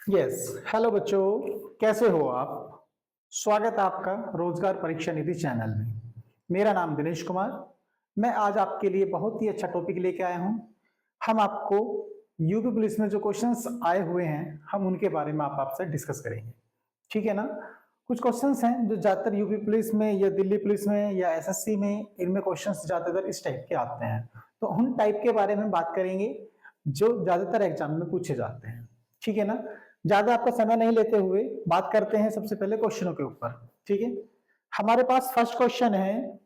Yes. Hello बच्चों, कैसे हो आप? स्वागत है आपका रोजगार परीक्षा निधि चैनल में। मेरा नाम दिनेश कुमार। मैं आज आपके लिए बहुत ही अच्छा टॉपिक लेके आया हूं। हम आपको यूपी पुलिस में जो क्वेश्चंस आए हुए हैं, हम उनके बारे में आपसे डिस्कस करेंगे। ठीक है ना? कुछ क्वेश्चंस हैं जो ज्यादातर यूपी पुलिस में या दिल्ली पुलिस में या एसएससी में, इनमें क्वेश्चंस ज्यादातर इस टाइप के आते हैं। तो उन टाइप के बारे में बात करेंगे जो ज्यादातर एग्जाम में पूछे जाते हैं। ठीक है ना? ज्यादा आपका समय नहीं लेते हुए बात करते हैं सबसे पहले क्वेश्चनों के ऊपर। ठीक है, हमारे पास फर्स्ट क्वेश्चन है।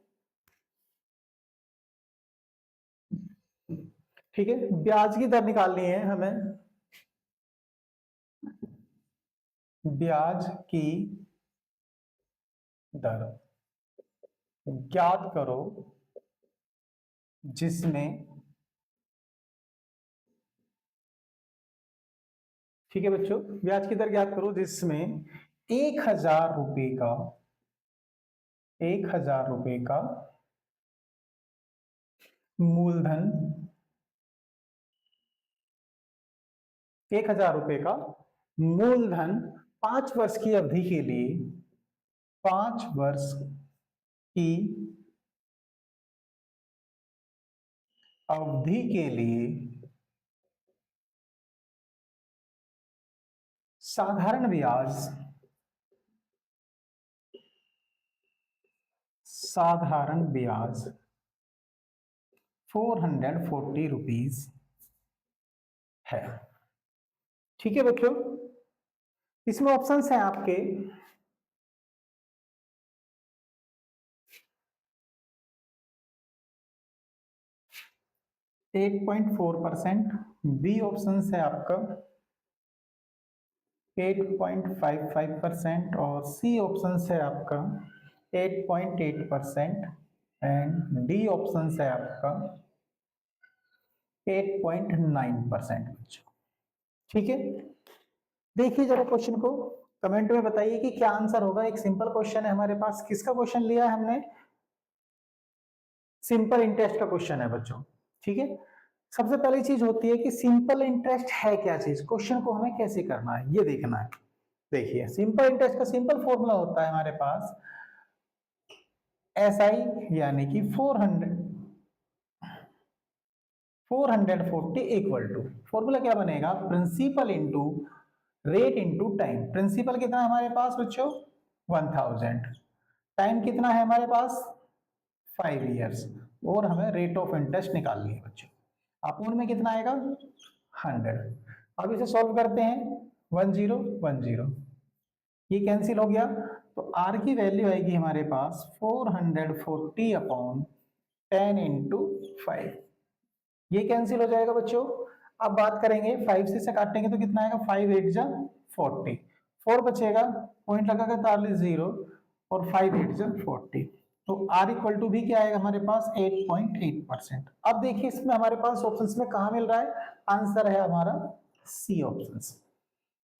ठीक है, ब्याज की दर निकालनी है हमें। ब्याज की दर ज्ञात करो जिसमें, ठीक है बच्चों, ब्याज की दर ज्ञात करो जिसमें 1,000 रुपए का 1,000 रुपए का मूलधन 1,000 रुपए का मूलधन 5 वर्ष की अवधि के लिए 5 वर्ष की अवधि के लिए साधारण ब्याज साधारण ब्याज 440 रुपीज है। ठीक है बच्चों, इसमें ऑप्शंस हैं आपके 8.4%, बी ऑप्शन है आपका 8.55% और सी ऑप्शन है आपका 8.8% एंड डी ऑप्शन है आपका 8.9% बच्चों। ठीक है, देखिए जरा क्वेश्चन को, कमेंट में बताइए कि क्या आंसर होगा। एक सिंपल क्वेश्चन है हमारे पास। किसका क्वेश्चन लिया है हमने? सिंपल इंटरेस्ट का क्वेश्चन है बच्चों। ठीक है, सबसे पहली चीज होती है कि सिंपल इंटरेस्ट है क्या चीज, क्वेश्चन को हमें कैसे करना है ये देखना है। देखिए, सिंपल इंटरेस्ट का सिंपल फॉर्मूला होता है हमारे पास SI यानी कि 440 इक्वल टू, फॉर्मूला क्या बनेगा? Principal into rate into time. Principal कितना है हमारे पास बच्चों? 1000। टाइम कितना है हमारे पास? 5 इयर्स। और हमें रेट ऑफ इंटरेस्ट निकालनी है बच्चों। अपूर्ण में कितना आएगा? 100। अब इसे सॉल्व करते हैं। 1010, ये कैंसिल हो गया। तो आर की वैल्यू आएगी हमारे पास 440/10 × 5। ये कैंसिल हो जाएगा बच्चों। अब बात करेंगे 5 से काटेंगे तो कितना आएगा? 5 8 जा 40, 4 बचेगा, पॉइंट लगाकर 0 और 5 8 जा 40। तो आर इक्वल टू भी क्या आएगा हमारे पास? 8.8%। अब देखिए इसमें हमारे पास ऑप्शंस में कहा मिल रहा है? आंसर है हमारा सी ऑप्शंस।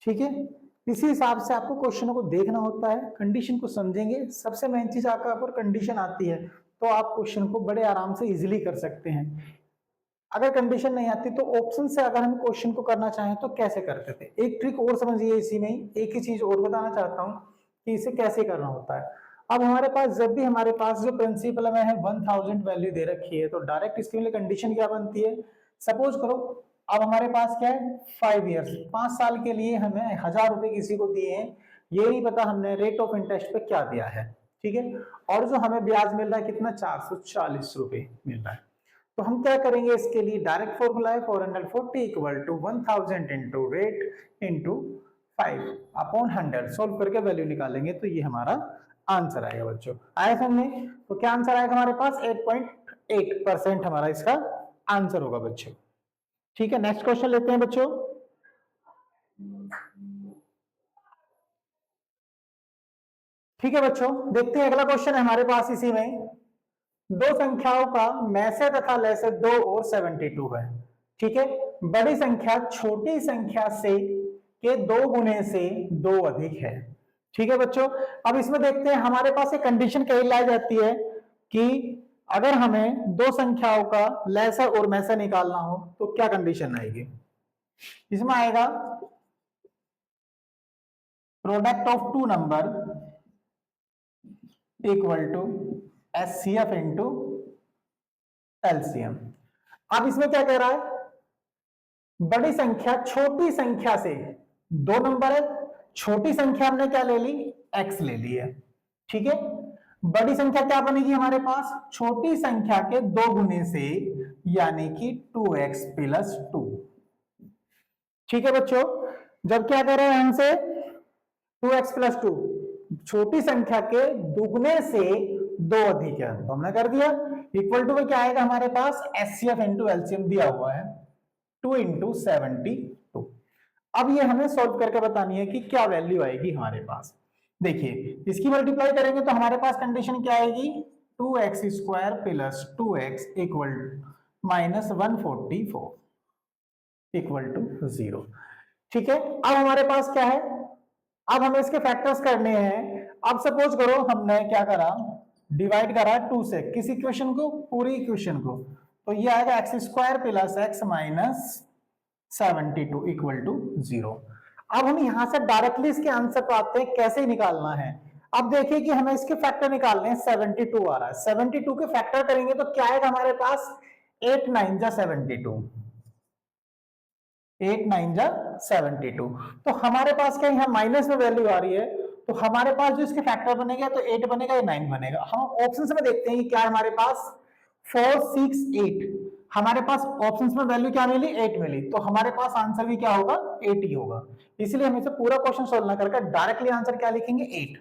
ठीक है, इसी हिसाब से आपको क्वेश्चनों को देखना होता है, कंडीशन को समझेंगे। सबसे मेन चीज आपका पर कंडीशन आती है तो आप क्वेश्चन को बड़े आराम से इजीली कर सकते हैं। अगर कंडीशन नहीं आती तो ऑप्शन से अगर हम क्वेश्चन को करना चाहें तो कैसे करते थे। एक ट्रिक और समझिए इसी में ही, एक ही चीज और बताना चाहता हूं कि इसे कैसे करना होता है। अब हमारे पास जब भी हमारे पास जो प्रिंसिपल में है 1000 वैल्यू दे रखी है, तो डायरेक्ट इसके लिए कंडीशन क्या बनती है? सपोज करो अब हमारे पास क्या है? 5 इयर्स, 5 साल के लिए हमें 1000 रुपए किसी को दिए हैं। ये नहीं पता हमने रेट ऑफ इंटरेस्ट पे क्या दिया है। ठीक है, और जो हमें ब्याज मिल रहा है कितना? 440 रुपए मिल रहा है। तो हम क्या करेंगे इसके लिए? डायरेक्ट फॉर्मूला है 440 equal to 1000 into rate into 5/100। Solve करके वैल्यू निकालेंगे तो ये हमारा आंसर आएगा बच्चों। आया समझ? तो क्या आंसर आएगा हमारे पास? 8.8% हमारा इसका आंसर होगा बच्चों। ठीक है, नेक्स्ट क्वेश्चन लेते हैं बच्चों। ठीक है बच्चों, देखते हैं अगला क्वेश्चन है हमारे पास इसी में। दो संख्याओं का मैसे तथा लैसे 2 और 72 है। ठीक है, बड़ी संख्या छोटी संख्या से के 2 गुने से 2 अधिक है। ठीक है बच्चों, अब इसमें देखते हैं हमारे पास एक कंडीशन कही लाई जाती है कि अगर हमें दो संख्याओं का लैसा और मैसा निकालना हो तो क्या कंडीशन आएगी? इसमें आएगा product of two number equal to HCF into LCM. अब इसमें क्या कह रहा है, बड़ी संख्या छोटी संख्या से, दो नंबर है, छोटी संख्या हमने क्या ले ली, x ले ली है, ठीक है। बड़ी संख्या क्या बनेगी हमारे पास, छोटी संख्या के दो गुने से, यानी कि 2x प्लस 2। ठीक है बच्चों, जब क्या कर रहे हैं हमसे 2x प्लस 2, छोटी संख्या के दुगने से दो अधिक है, तो हमने कर दिया। इक्वल टू में क्या आएगा हमारे पास, एचसीएफ इंटू एलसीएम दिया हुआ है 2 इंटू 72। अब ये हमें सॉल्व करके बतानी है कि क्या वैल्यू आएगी हमारे पास। देखिए इसकी मल्टीप्लाई करेंगे तो हमारे पास कंडीशन क्या आएगी, 2x square plus 2x equal minus 144 equal to 0। ठीक है, अब हमारे पास क्या है, अब हमें इसके फैक्टर्स करने हैं। अब सपोज करो हमने क्या करा, डिवाइड करा 2 से किस इक्वेशन को, पूरी इक्वेशन को, तो ये आएगा x square plus x minus 72 equal to 0। अब हम यहां से डायरेक्टली इसके आंसर पर आते हैं, कैसे निकालना है। अब देखिए कि हमें इसके फैक्टर निकालने हैं, 72 आ रहा है, 72 के फैक्टर करेंगे तो क्या आएगा हमारे पास, 8 9 जा 72, 8 9 जा 72। तो हमारे पास क्या यहाँ माइनस में वैल्यू आ रही है, तो हमारे पास जो इसके फैक्टर बनेगा तो 8 बनेगा या 9 बनेगा। हम ऑप्शन में देखते हैं क्या हमारे पास, 4 6 8, हमारे पास ऑप्शंस में वैल्यू क्या मिली, 8 मिली, तो हमारे पास आंसर भी क्या होगा, 8 ही होगा। इसलिए हम इसे पूरा क्वेश्चन सोल्व ना करके डायरेक्टली आंसर क्या लिखेंगे, 8।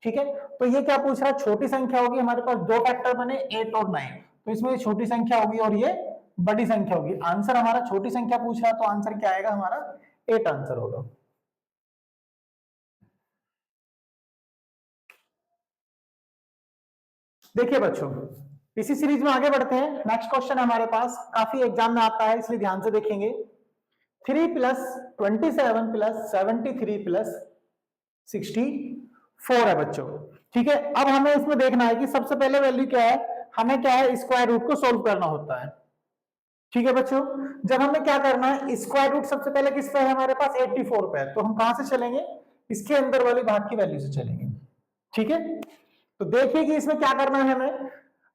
ठीक है, तो ये क्या पूछ रहा है, छोटी संख्या होगी, हमारे पास दो फैक्टर बने 8 और 9, तो इसमें छोटी संख्या होगी और ये बड़ी संख्या होगी। आंसर हमारा छोटी संख्या पूछ रहा है, तो आंसर क्या आएगा हमारा, 8 आंसर होगा। देखिए बच्चों, इसी सीरीज में आगे बढ़ते हैं। नेक्स्ट क्वेश्चन हमारे पास काफी एग्जाम में आता है, इसलिए ध्यान से देखेंगे। 3 प्लस 27 प्लस 73 प्लस 64 है बच्चों। ठीक है, अब हमें इसमें देखना है कि सबसे पहले वैल्यू क्या है, हमें क्या है, स्क्वायर रूट को सोल्व करना होता है। ठीक है बच्चों, जब हमें क्या करना है, स्क्वायर रूट सबसे पहले किस पे है हमारे पास, 84 पे है, तो हम कहां से चलेंगे, इसके अंदर वाली भाग की वैल्यू से चलेंगे। ठीक है, तो देखिए कि इसमें क्या करना है हमें।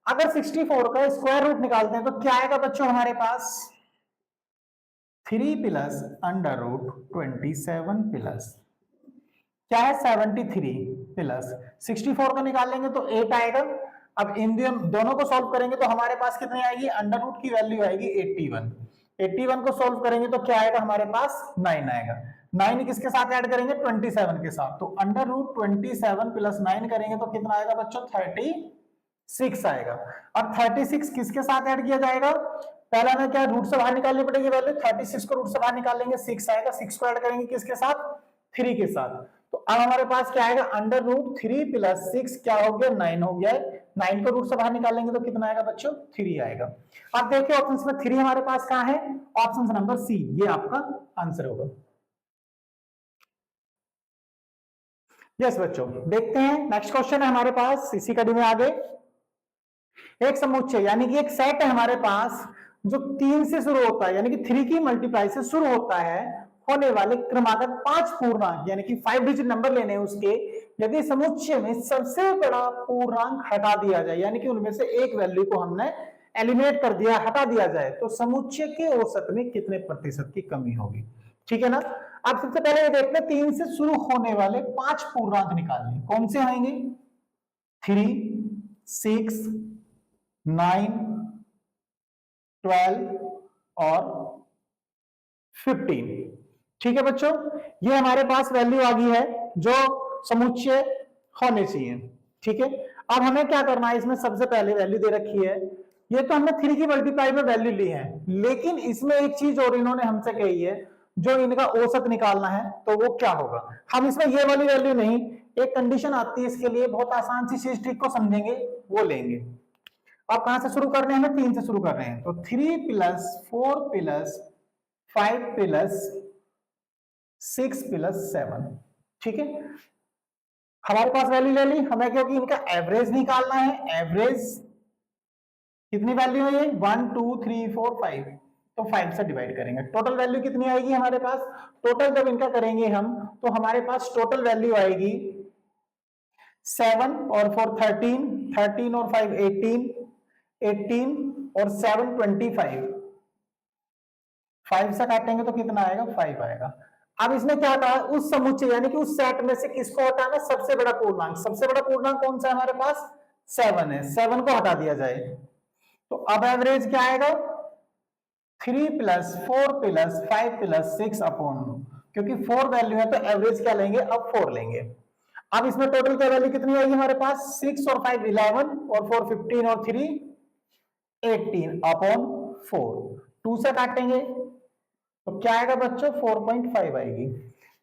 अगर 64 का स्क्वायर रूट निकालते हैं तो क्या आएगा बच्चों हमारे पास, 3 प्लस अंडर रूट 27 प्लस क्या है 73 प्लस 64 का निकालेंगे तो 8 आएगा। अब इन दोनों को सॉल्व करेंगे तो हमारे पास कितनी आएगी, अंडर रूट की वैल्यू आएगी 81। 81 को सॉल्व करेंगे तो क्या आएगा हमारे पास, 9 आएगा। 9 किसके साथ ऐड करेंगे, 27 के साथ, तो अंडर रूट 27 प्लस 9 करेंगे तो कितना आएगा बच्चों, 36 आएगा। अब 36 किसके साथ ऐड किया जाएगा, पहला हमें क्या रूट से बाहर निकालनी पड़ेगी वैल्यू, 36 को रूट से बाहर निकाल लेंगे, 6 आएगा। 6 को ऐड करेंगे किसके साथ, 3 के साथ, तो अब हमारे पास क्या आएगा, अंडर रूट 3 प्लस 6 क्या हो गया, 9 हो गया है। 9 को रूट से बाहर निकालेंगे तो कितना आएगा बच्चों, 3 आएगा। अब देखिए ऑप्शन में 3 हमारे पास कहां है, ऑप्शन नंबर सी, ये आपका आंसर होगा। यस बच्चों, देखते हैं नेक्स्ट क्वेश्चन है हमारे पास इसी कड़ी में आगे। एक समुच्चय यानी कि एक सेट है हमारे पास जो 3 से शुरू होता है, यानी कि 3 की मल्टीप्लाई से शुरू होता है, होने वाले क्रमागत 5 पूर्णांक यानी कि 5 डिजिट नंबर लेने हैं उसके, यदि समुच्चय में सबसे बड़ा पूर्णांक हटा दिया जाए, यानी कि उनमें से एक वैल्यू को हमने एलिमिनेट कर दिया, हटा दिया जाए, तो समुच्चय के औसत में कितने प्रतिशत की कमी होगी। ठीक है ना। अब सबसे पहले ये देखते हैं 3 से शुरू होने वाले 5 पूर्णांक निकालने, कौन से आएंगे, 3 6 9 12 और 15। ठीक है बच्चों, ये हमारे पास वैल्यू आ गई है जो समुच्चय होने चाहिए। ठीक है, अब हमें क्या करना है, इसमें सबसे पहले वैल्यू दे रखी है, ये तो हमने 3 की मल्टीप्लाई में वैल्यू ली है, लेकिन इसमें एक चीज और इन्होंने हमसे कही है, जो इनका औसत निकालना है, तो वो क्या होगा। हम इसमें ये वाली वैल्यू नहीं, एक कंडीशन आती है इसके लिए, बहुत आसान सी चीज ट्रिक को समझेंगे वो लेंगे। अब कहां से शुरू करने हैं, हमें 3 से शुरू कर रहे हैं, तो 3 प्लस 4 प्लस 5 प्लस 6 प्लस 7। ठीक है, हमारे पास वैल्यू ले ली हमें, क्योंकि इनका एवरेज निकालना है। एवरेज कितनी वैल्यू है ये, 1 2 3 4 5, तो 5 से डिवाइड करेंगे। टोटल वैल्यू कितनी आएगी हमारे पास? टोटल जब इनका करेंगे हम तो हमारे पास टोटल वैल्यू आएगी 7 और 4 13, 13 और 5 18, 18 और 7 25। 5 से काटेंगे तो कितना आएगा? 5 आएगा। अब इसमें क्या कहा? उस समुच्चय यानी कि उस सेट में से किसको हटाना? सबसे बड़ा पूर्णांक। सबसे बड़ा पूर्णांक कौन सा है हमारे पास? 7 है। 7 को हटा दिया जाए तो अब एवरेज क्या आएगा? 3 प्लस 4 प्लस 5 प्लस 6 अपॉन, क्योंकि 4 वैल्यू है तो एवरेज क्या लेंगे? अब 4 लेंगे। अब इसमें टोटल क्या वैल्यू कितनी आएगी हमारे पास? 6 और 5 11 और 4 15 और 3 18 अपॉन 4। 2 से काटेंगे तो क्या आएगा बच्चों? 4.5 आएगी।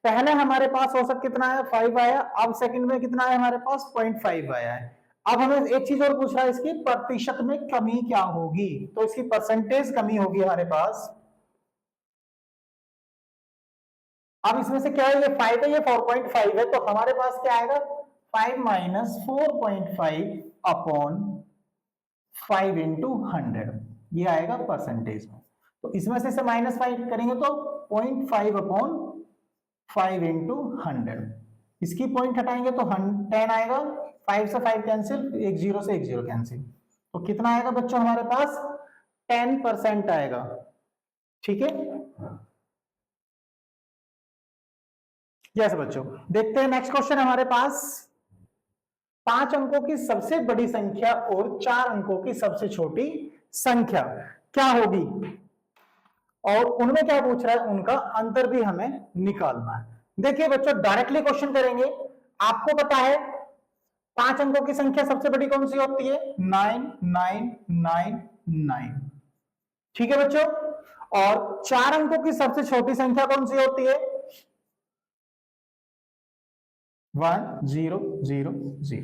पहले हमारे पास औसत कितना है? 5 आया। अब सेकंड में कितना है हमारे पास? 0.5 आया है। अब हमें एक चीज और पूछ रहा है, इसकी प्रतिशत में कमी क्या होगी? तो इसकी परसेंटेज कमी होगी हमारे पास। अब इसमें से क्या है? ये 5 है, ये 4.5 है, तो हमारे पास क्या आएगा? 5 माइनस 4.5 अपॉन 5 इंटू 100, ये आएगा परसेंटेज में। तो इसमें से माइनस 5 करेंगे तो 0.5 अपॉन 5 इंटू 100। इसकी पॉइंट हटाएंगे तो 10 आएगा। 5 से 5 कैंसिल, 1 0 से 1 0 कैंसिल, तो कितना आएगा बच्चों हमारे पास? 10% आएगा। ठीक है, यस बच्चों। देखते हैं नेक्स्ट क्वेश्चन हमारे पास। 5 अंकों की सबसे बड़ी संख्या और 4 अंकों की सबसे छोटी संख्या क्या होगी, और उनमें क्या पूछ रहा है? उनका अंतर भी हमें निकालना है। देखिए बच्चों, डायरेक्टली क्वेश्चन करेंगे। आपको पता है 5 अंकों की संख्या सबसे बड़ी कौन सी होती है? 9 9 9 9। ठीक है बच्चों, और 4 अंकों की सबसे छोटी संख्या कौन सी होती है? 1 0 0 0।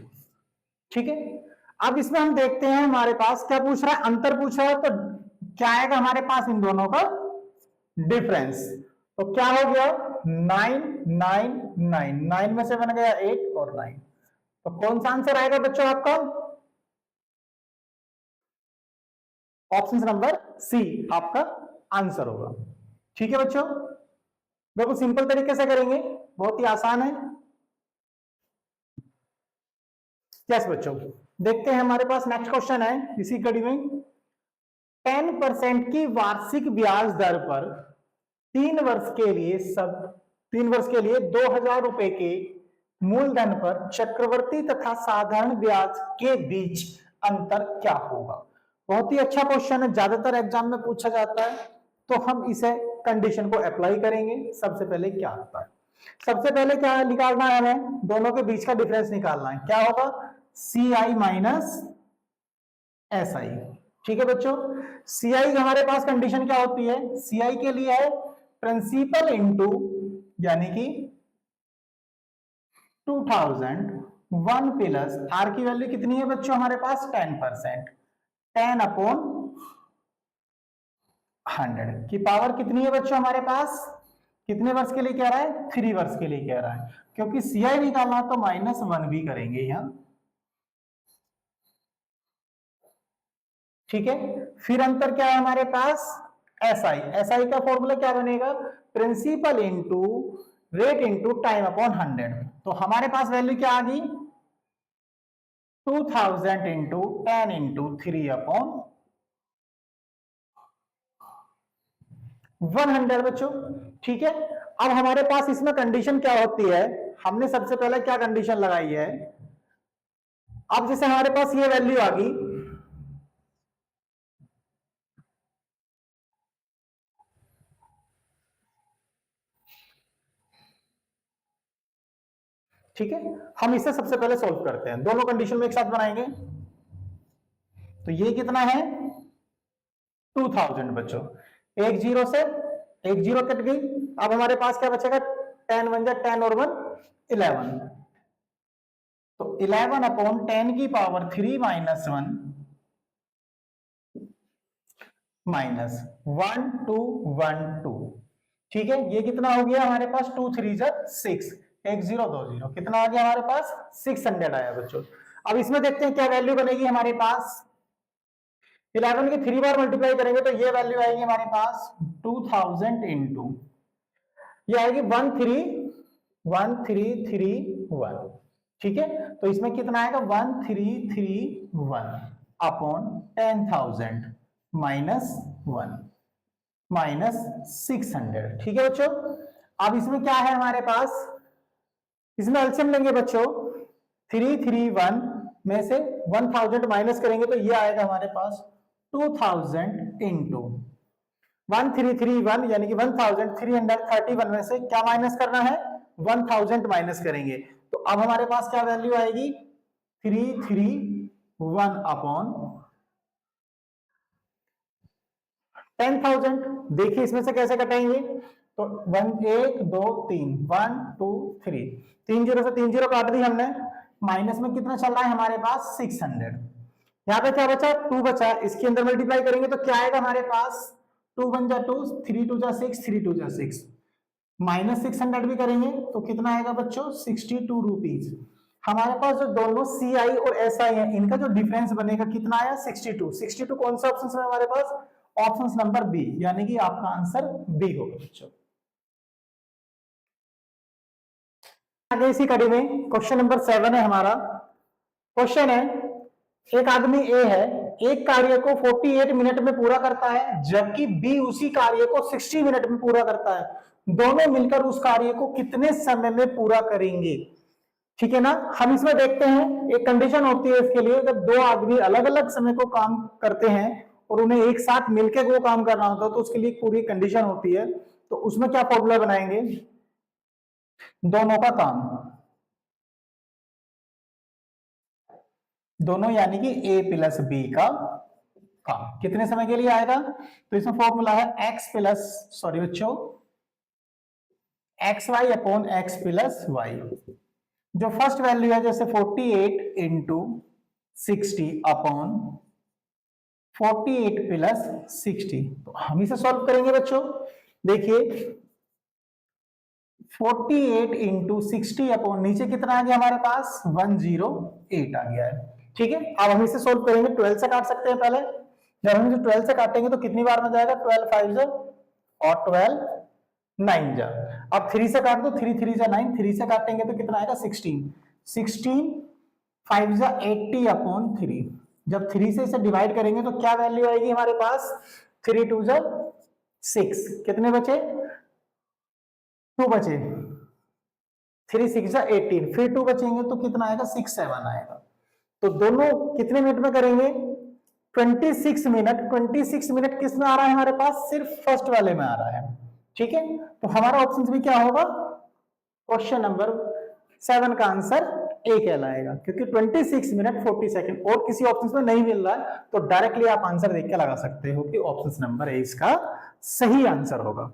ठीक है, अब इसमें हम देखते हैं हमारे पास क्या पूछ रहा है? अंतर पूछ रहा है, तो क्या आएगा हमारे पास इन दोनों का? डिफरेंस। तो क्या हो गया? 9 9 9, 9 में से बन गया 8 और 9। तो कौन सा आंसर आएगा बच्चों आपका? ऑप्शन नंबर सी आपका आंसर होगा। ठीक है बच्चों, बिल्कुल सिंपल तरीके से करेंगे, बहुत ही आसान है। यस बच्चों, देखते हैं हमारे पास नेक्स्ट क्वेश्चन है इसी कड़ी में। 10% की वार्षिक ब्याज दर पर 3 वर्ष के लिए 2000 रुपए के मूलधन पर चक्रवर्ती तथा साधारण ब्याज के बीच अंतर क्या होगा? बहुत ही अच्छा क्वेश्चन है, ज्यादातर एग्जाम में पूछा जाता है, तो हम इसे कंडीशन को अप्लाई करेंगे। सबसे पहले क्या होता है? सबसे पहले क्या निकालना है? हमें दोनों के बीच का डिफरेंस निकालना है। क्या होगा? सी आई माइनस एस आई। ठीक है बच्चों, सी आई हमारे पास कंडीशन क्या होती है? सी आई के लिए है प्रिंसिपल इंटू, यानी कि 2000, 1 प्लस आर की वैल्यू कितनी है बच्चों हमारे पास? 10%, 10 अपॉन 100 की पावर कितनी है बच्चों हमारे पास? कितने वर्ष के लिए कह रहा है? 3 वर्ष के लिए कह रहा है, क्योंकि सी आई निकालना तो -1 भी करेंगे यहां। ठीक है, फिर अंतर क्या है हमारे पास? S I. एस आई का फॉर्मूला क्या बनेगा? Principal into rate into time upon 100। तो हमारे पास वैल्यू क्या आ गई? 2000 इंटू 10 इंटू 3 अपॉन 100 बच्चों। ठीक है, अब हमारे पास इसमें कंडीशन क्या होती है? हमने सबसे पहले क्या कंडीशन लगाई है? अब जैसे हमारे पास ये वैल्यू आ गई, ठीक है, हम इसे सबसे पहले सॉल्व करते हैं। दोनों कंडीशन में एक साथ बनाएंगे। तो ये कितना है? 2000 बच्चों। एक जीरो से एक जीरो कट गई। अब हमारे पास क्या बचेगा? 10 1 जा 10 और 1 11। तो 11 अपॉन 10 की पावर 3 माइनस 1 माइनस 1 2 1 2। ठीक है, ये कितना हो गया हमारे पास? 2 3 जा 6, 1 0 2 0, कितना आ गया हमारे पास? 600 आया बच्चों। अब इसमें देखते हैं क्या वैल्यू बनेगी हमारे पास। 11 की 3 बार मल्टीप्लाई करेंगे तो ये वैल्यू आएगी हमारे पास 2000 इंटू, ये आएगी 1331। ठीक है, तो इसमें कितना आएगा 1331 अपॉन 10,000 माइनस 1 माइनस 600। ठीक है बच्चों, अब इसमें क्या है हमारे पास, इसमें एलसीएम लेंगे बच्चों, 331 में से 1000 माइनस करेंगे तो ये आएगा हमारे पास 2000 इंटू 1331 यानी कि 1331 में से क्या माइनस करना है, 1000 माइनस करेंगे तो अब हमारे पास क्या वैल्यू आएगी 331 अपॉन 10,000। देखिए इसमें से कैसे कटेंगे, तो 1 2 3 1 2 3, 3 जीरो से 3 जीरो काट दी हमने, माइनस में कितना चल रहा है हमारे पास 600। यहाँ पे क्या बचा 2 बचा, इसके अंदर मल्टीप्लाई करेंगे तो क्या आएगा हमारे पास 2 1 जा 2, 3 2 जा 6, 3 2 जा 6, माइनस 600 भी करेंगे तो कितना आएगा बच्चों 62 रुपीज। हमारे पास जो दोनों सी आई और एस आई है इनका जो डिफरेंस बनेगा कितना आया 62। 62 कौन सा ऑप्शन है हमारे पास, ऑप्शन नंबर बी, यानी कि आपका आंसर बी होगा बच्चों। आगे इसी कड़ी में क्वेश्चन नंबर 7 है हमारा। क्वेश्चन है, एक आदमी ए है, एक कार्य को 48 मिनट में पूरा करता है जबकि बी उसी कार्य को 60 मिनट में पूरा करता है, दोनों मिलकर उस कार्य को कितने समय में पूरा करेंगे। ठीक है ना, हम इसमें देखते हैं एक कंडीशन होती है इसके लिए, जब दो आदमी अलग अलग समय को काम करते हैं और उन्हें एक साथ मिलकर वो काम करना होता है तो उसके लिए पूरी कंडीशन होती है, तो उसमें क्या फॉर्मूला बनाएंगे, दोनों का काम, दोनों यानी कि ए प्लस बी का काम कितने समय के लिए आएगा, तो इसमें फॉर्मूला है एक्स प्लस, सॉरी बच्चों, x y upon x plus y. जो फर्स्ट वैल्यू है जैसे 48 इंटू 60 अपॉन 48 प्लस 60, तो हम इसे सॉल्व करेंगे बच्चों। देखिए 48 इंटू 60 अपॉन नीचे कितना आ गया हमारे पास 108 आ गया है। ठीक है, अब हम इसे सोल्व करेंगे, 12 से काट सकते हैं पहले, जब हम इसे 12 से काटेंगे तो कितनी बार में जाएगा 12 5 जा और 12 9 जा। अब 3 से काट दो, 3 3 जा 9, 3 से काटेंगे तो कितना आएगा 16, 16 5 जा 80 अपॉन 3, जब 3 से इसे डिवाइड करेंगे तो क्या वैल्यू आएगी हमारे पास 3 2 जा 6, कितने बचे 2 बचे, 3 6 जा 18, फिर 2 बचेंगे तो कितना आएगा 6 7 आएगा। तो दोनों कितने मिनट में करेंगे 26 मिनट। 26 मिनट किस में आ रहा है हमारे पास, सिर्फ फर्स्ट वाले में आ रहा है। ठीक है, तो हमारा ऑप्शन भी क्या होगा, क्वेश्चन नंबर 7 का आंसर ए कहलाएगा, क्योंकि 26 मिनट 40 सेकंड और किसी ऑप्शन में नहीं मिल रहा है, तो डायरेक्टली आप आंसर देख के लगा सकते हो कि ऑप्शन नंबर ए इसका सही आंसर होगा।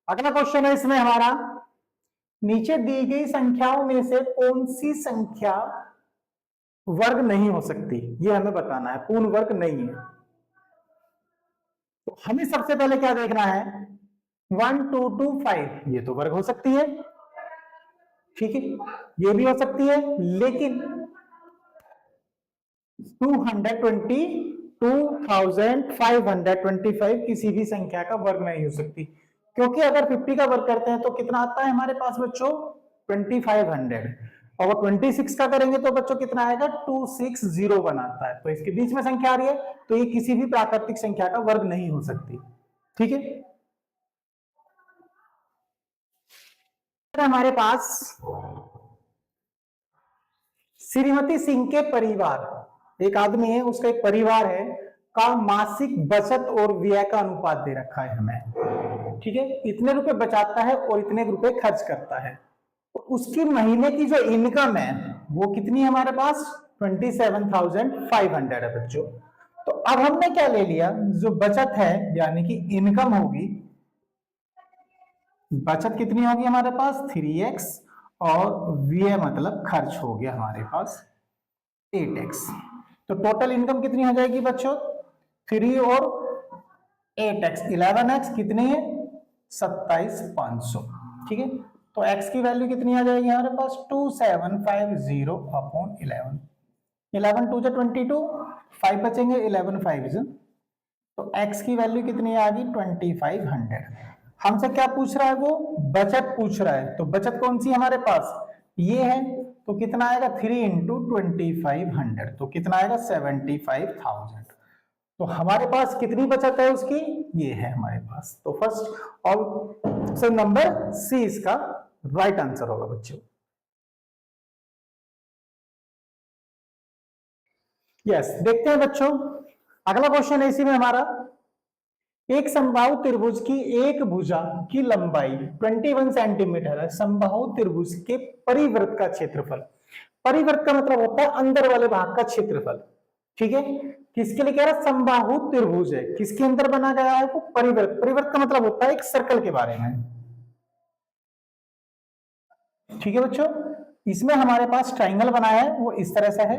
अगला क्वेश्चन है इसमें हमारा, नीचे दी गई संख्याओं में से कौन सी संख्या वर्ग नहीं हो सकती, ये हमें बताना है, पूर्ण वर्ग नहीं है। तो हमें सबसे पहले क्या देखना है, 1 2 2 5 ये तो वर्ग हो सकती है, ठीक है, ये भी हो सकती है, लेकिन 222,525 किसी भी संख्या का वर्ग नहीं हो सकती, क्योंकि अगर 50 का वर्ग करते हैं तो कितना आता है हमारे पास बच्चों 2500, और 26 का करेंगे तो बच्चों कितना आएगा 2601 आता है, तो इसके बीच में संख्या आ रही है, तो ये किसी भी प्राकृतिक संख्या का वर्ग नहीं हो सकती। ठीक है, हमारे पास श्रीमती सिंह के परिवार, एक आदमी है उसका एक परिवार है, का मासिक बचत और व्यय का अनुपात दे रखा है हमें। ठीक है, इतने रुपए बचाता है और इतने रुपए खर्च करता है, तो उसकी महीने की जो इनकम है वो कितनी है हमारे पास 27,500 है बच्चों। तो अब हमने क्या ले लिया, जो बचत है यानी कि इनकम होगी, बचत कितनी होगी हमारे पास 3x और व्यय मतलब खर्च हो गया हमारे पास 8x, तो टोटल इनकम कितनी हो जाएगी बच्चों 3 और 8x 11x कितनी है 27,500। ठीक है, तो x की वैल्यू कितनी आ जाएगी हमारे पास 2750 अपॉन 11, 11 2 जा 22, 5 बचेंगे, 11 5 जा, तो x की वैल्यू कितनी आ गई 2500। हमसे क्या पूछ रहा है वो, बचत पूछ रहा है, तो बचत कौन सी हमारे पास, ये है, तो कितना आएगा 3 इंटू 2500, तो कितना आएगा 75,000। तो हमारे पास कितनी बचत है उसकी, ये है हमारे पास। तो फर्स्ट ऑप्शन नंबर सी इसका राइट आंसर होगा बच्चों। यस, देखते हैं बच्चों अगला क्वेश्चन है इसी में हमारा। एक समबाहु त्रिभुज की एक भुजा की लंबाई 21 सेंटीमीटर है, समबाहु त्रिभुज के परिवृत्त का क्षेत्रफल, परिवृत्त का मतलब होता है अंदर वाले भाग का क्षेत्रफल, ठीक है। किसके लिए कह रहा है, समबाहु त्रिभुज है, किसके अंदर बना गया है वो, परिवृत्त। परिवृत्त का मतलब होता है एक सर्कल के बारे में, ठीक है बच्चों। इसमें हमारे पास ट्राइंगल बना है, वो इस तरह से है।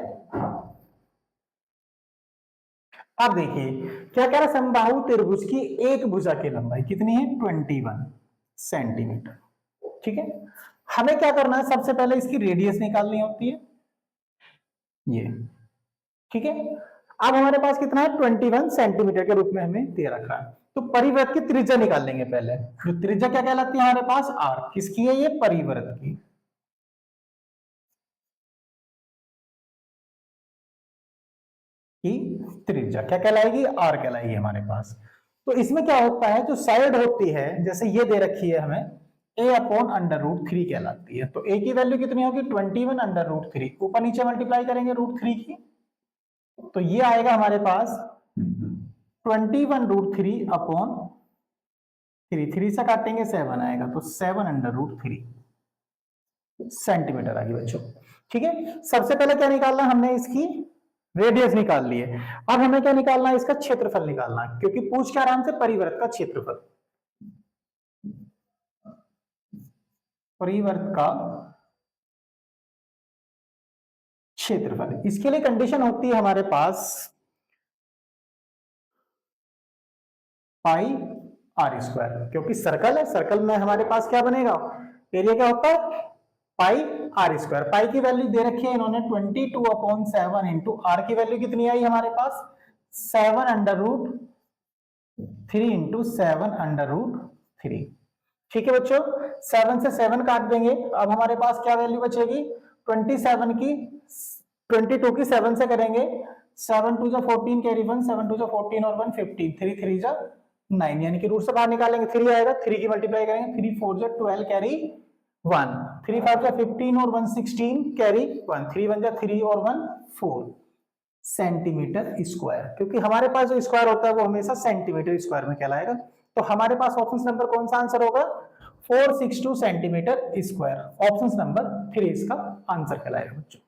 अब देखिए क्या कह रहा है, समबाहु त्रिभुज की एक भुजा की लंबाई कितनी है 21 सेंटीमीटर, ठीक है। हमें क्या करना है, सबसे पहले इसकी रेडियस निकालनी होती है, ये, ठीक है। अब हमारे पास कितना है 21 सेंटीमीटर के रूप में हमें दे रखा है, तो परिवृत्त की त्रिज्या निकाल लेंगे पहले। जो त्रिज्या क्या कहलाती है हमारे पास, आर। किसकी है ये, परिवृत्त की। त्रिज्या क्या कहलाएगी, आर कहलाएगी हमारे पास। तो इसमें क्या होता है, जो साइड होती है, जैसे ये दे रखी है हमें, a अपॉन अंडर रूट 3 कहलाती है। तो a की वैल्यू कितनी होगी 21 अंडर रूट 3, ऊपर नीचे मल्टीप्लाई करेंगे रूट 3 की, तो ये आएगा हमारे पास 21 रूट 3 अपॉन 3, 3 से काटेंगे 7 आएगा, तो 7 अंडर रूट 3 सेंटीमीटर आ गई बच्चों, ठीक है। सबसे पहले क्या निकालना, हमने इसकी रेडियस निकाल ली है। अब हमें क्या निकालना है, इसका क्षेत्रफल निकालना है, क्योंकि पूछ के आराम से परिवृत्त का क्षेत्रफल, परिवृत्त का क्षेत्रफल। इसके लिए कंडीशन होती है हमारे पास पाई आर स्क्वायर, क्योंकि सर्कल है, सर्कल में हमारे पास क्या बनेगा, एरिया क्या होता है पाई आर स्क्वायर। पाई की वैल्यू दे रखी है इन्होंने 22 अपॉन 7 इंटू आर की वैल्यू कितनी आई हमारे पास 7 under root 3 into 7 under root 3, ठीक है बच्चों। 7 से 7 काट देंगे, अब हमारे पास क्या वैल्यू बचेगी 27 की, 22 की 7 से करेंगे, 7 2 जा 14 कैरी 1, 7 2 जा 14 और 1 15, 3 3 जा 9, यानी कि रूट से बाहर निकालेंगे 3 आएगा, 3 की मल्टीप्लाई करेंगे, 3 4 जा 12 कैरी 1, 3 5 जा 15 और 1 16 कैरी 1, 3 1 जा 3 और 1 4 सेंटीमीटर स्क्वायर, क्योंकि हमारे पास जो स्क्वायर होता है वो हमेशा सेंटीमीटर स्क्वायर में कहलाएगा। तो हमारे पास ऑप्शन नंबर कौन सा आंसर होगा 462 सेंटीमीटर स्क्वायर, ऑप्शन नंबर 3 इसका आंसर कहलाएगा बच्चों।